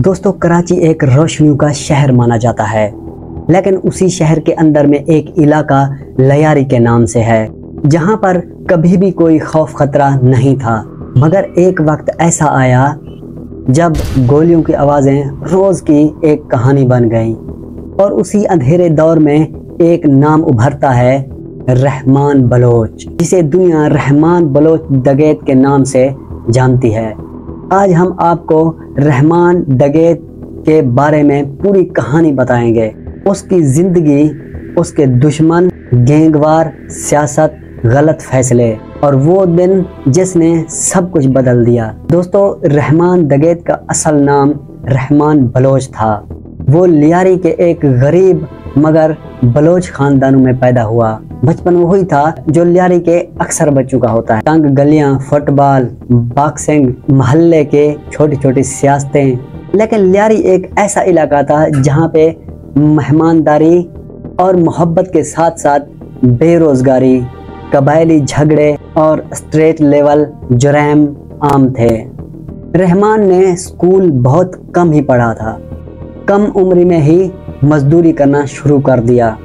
दोस्तों, कराची एक रोशनियों का शहर माना जाता है, लेकिन उसी शहर के अंदर में एक इलाका लियारी के नाम से है, जहां पर कभी भी कोई खौफ खतरा नहीं था। मगर एक वक्त ऐसा आया जब गोलियों की आवाज़ें रोज़ की एक कहानी बन गई और उसी अंधेरे दौर में एक नाम उभरता है, रहमान बलोच, जिसे दुनिया रहमान बलोच डकैत के नाम से जानती है। आज हम आपको रहमान डकैत के बारे में पूरी कहानी बताएंगे, उसकी ज़िंदगी, उसके दुश्मन, गैंगवार, सियासत, गलत फैसले और वो दिन जिसने सब कुछ बदल दिया। दोस्तों, रहमान डकैत का असल नाम रहमान बलोच था। वो लियारी के एक गरीब मगर बलोच खानदानों में पैदा हुआ। बचपन वही था जो लियारी के अक्सर बच्चों का होता है। तंग गलियां, फुटबॉल, बॉक्सिंग, मोहल्ले के छोटी छोटी सियासतें। लेकिन लियारी एक ऐसा इलाका था जहाँ पे मेहमानदारी और मोहब्बत के साथ साथ बेरोजगारी, कबायली झगड़े और स्ट्रेट लेवल जुर्म आम थे। रहमान ने स्कूल बहुत कम ही पढ़ा था। कम उम्र में ही मजदूरी करना शुरू कर दिया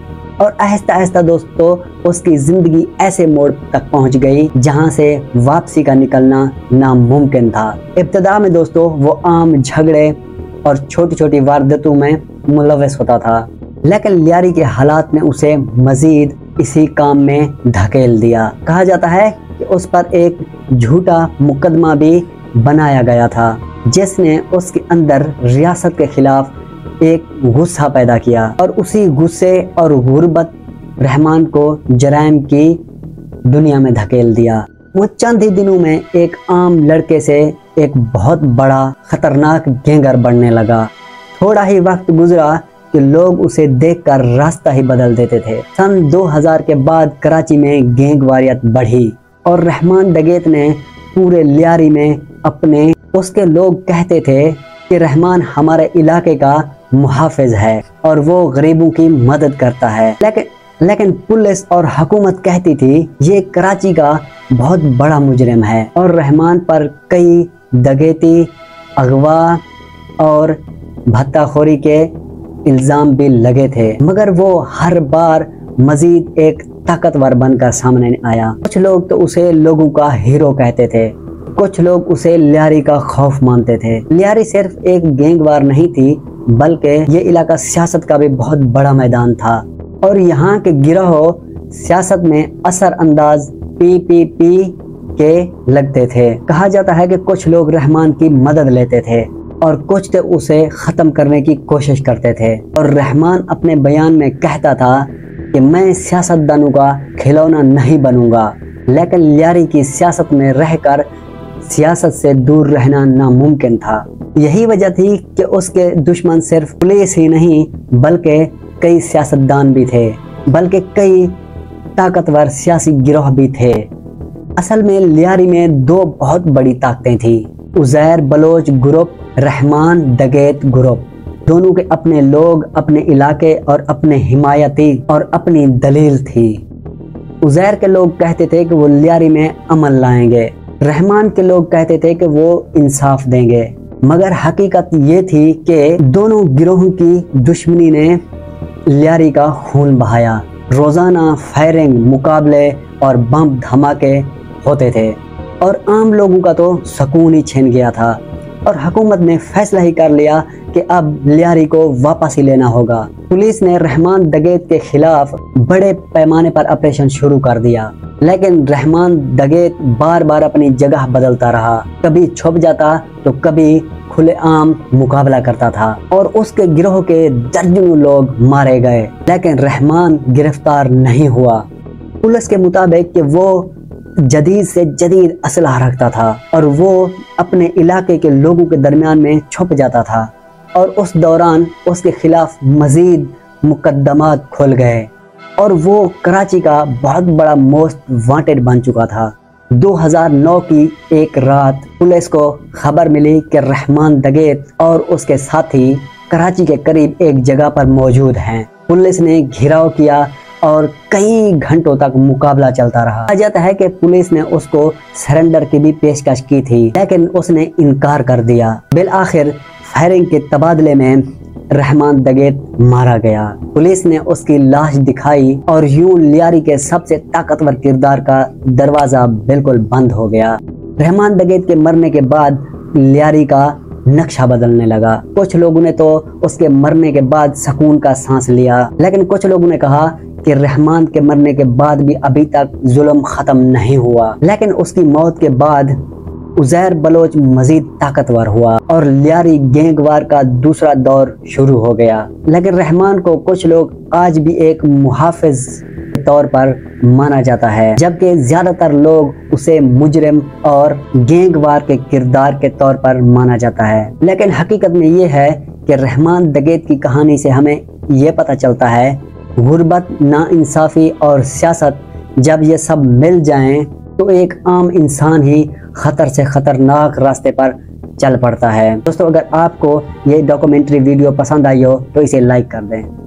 और आहिस्ता आहिस्ता दोस्तों उसकी ज़िंदगी ऐसे मोड़ तक पहुंच गई जहां से वापसी का निकलना नामुमकिन था। इब्तिदा में दोस्तों वो आम झगड़े और छोटी छोटी वारदातों में मुलव्वस होता था, लेकिन लियारी के हालात ने उसे मजीद इसी काम में धकेल दिया। कहा जाता है कि उस पर एक झूठा मुकदमा भी बनाया गया था जिसने उसके अंदर रियासत के खिलाफ एक गुस्सा पैदा किया और उसी गुस्से और गुर्बत रहमान को जराइम की दुनिया में धकेल दिया। वो चंद ही दिनों में एक आम लड़के से एक बहुत बड़ा खतरनाक गैंगर बनने लगा। थोड़ा ही वक्त गुजरा कि लोग उसे देखकर रास्ता ही बदल देते थे। सन 2000 के बाद कराची में गैंगवारियत बढ़ी और रहमान डकैत ने पूरे लियारी में अपने, उसके लोग कहते थे कि रहमान हमारे इलाके का मुहाफिज है और वो गरीबों की मदद करता है। लेकिन पुलिस और हुकूमत कहती थी ये कराची का बहुत बड़ा मुजरिम है और रहमान पर कई डकैती, अगवा और भत्ताखोरी के इल्ज़ाम भी लगे थे। मगर वो हर बार मजीद एक ताकतवर बनकर सामने आया। कुछ लोग तो उसे लोगों का हीरो कहते थे, कुछ लोग उसे लियारी का खौफ मानते थे। लियारी सिर्फ एक गैंगवार नहीं थी, बल्कि ये इलाका सियासत का भी बहुत बड़ा मैदान था और यहाँ के गिरोह सियासत में असर अंदाज PPP के लगते थे। कहा जाता है कि कुछ लोग रहमान की मदद लेते थे और कुछ तो उसे ख़त्म करने की कोशिश करते थे। और रहमान अपने बयान में कहता था कि मैं सियासतदानों का खिलौना नहीं बनूंगा, लेकिन लियारी की सियासत में रहकर सियासत से दूर रहना नामुमकिन था। यही वजह थी कि उसके दुश्मन सिर्फ पुलिस ही नहीं बल्कि कई सियासतदान भी थे, बल्कि कई ताकतवर सियासी गिरोह भी थे। असल में लियारी में दो बहुत बड़ी ताकतें थी, उज़ैर बलोच ग्रुप, रहमान डकैत ग्रुप। दोनों के अपने लोग, अपने इलाके और अपने हिमायती और अपनी दलील थी। उज़ैर के लोग कहते थे कि वो लियारी में अमन लाएंगे, रहमान के लोग कहते थे कि वो इंसाफ देंगे। मगर हकीकत ये थी कि दोनों गिरोहों की दुश्मनी ने लियारी का खून बहाया। रोज़ाना फायरिंग, मुकाबले और बम धमाके होते थे और आम लोगों का तो सुकून ही छिन गया था और हुकूमत ने फैसला ही कर लिया कि अब लियारी को वापस ही लेना होगा। पुलिस ने रहमान डकैत के खिलाफ बड़े पैमाने पर ऑपरेशन शुरू कर दिया, लेकिन रहमान डकैत बार बार अपनी जगह बदलता रहा। कभी छुप जाता तो कभी खुलेआम मुकाबला करता था और उसके गिरोह के दर्जनों लोग मारे गए, लेकिन रहमान गिरफ्तार नहीं हुआ। पुलिस के मुताबिक कि वो जदीद से जदीद असलहा रखता था और वो अपने इलाके के लोगों के दरमियान में छुप जाता था और उस दौरान उसके खिलाफ मजीद मुकदमात खुल गए और वो कराची का बहुत बड़ा मोस्ट वांटेड बन चुका था। 2009 की एक रात पुलिस को खबर मिली कि रहमान डकैत और उसके साथी कराची के करीब एक जगह पर मौजूद हैं। पुलिस ने घेराव किया और कई घंटों तक मुकाबला चलता रहा। कहा जाता है कि पुलिस ने उसको सरेंडर की भी पेशकश की थी, लेकिन उसने इनकार कर दिया। बिल आखिर फायरिंग के तबादले में रहमान दगेत मारा गया। पुलिस ने उसकी लाश दिखाई और यूं लियारी के सबसे ताकतवर किरदार का दरवाजा बिल्कुल बंद हो गया। रहमान दगेत के मरने के बाद लियारी का नक्शा बदलने लगा। कुछ लोगों ने तो उसके मरने के बाद सुकून का सांस लिया, लेकिन कुछ लोगों ने कहा कि रहमान के मरने के बाद भी अभी तक जुल्म खत्म नहीं हुआ। लेकिन उसकी मौत के बाद उज़ैर बलोच मजीद ताकतवर हुआ और लियारी गैंगवार का दूसरा दौर शुरू हो गया। लेकिन रहमान को कुछ लोग आज भी एक मुहाफिज के तौर पर माना जाता है, जबकि ज्यादातर लोग उसे मुजरिम और गैंगवार के किरदार के तौर पर माना जाता है। लेकिन हकीकत में ये है कि रहमान दगेत की कहानी से हमें ये पता चलता है, गुर्बत, नाइंसाफ़ी और सियासत जब ये सब मिल जाएं तो एक आम इंसान ही खतर से खतरनाक रास्ते पर चल पड़ता है। दोस्तों, अगर आपको ये डॉक्यूमेंट्री वीडियो पसंद आई हो तो इसे लाइक कर दें।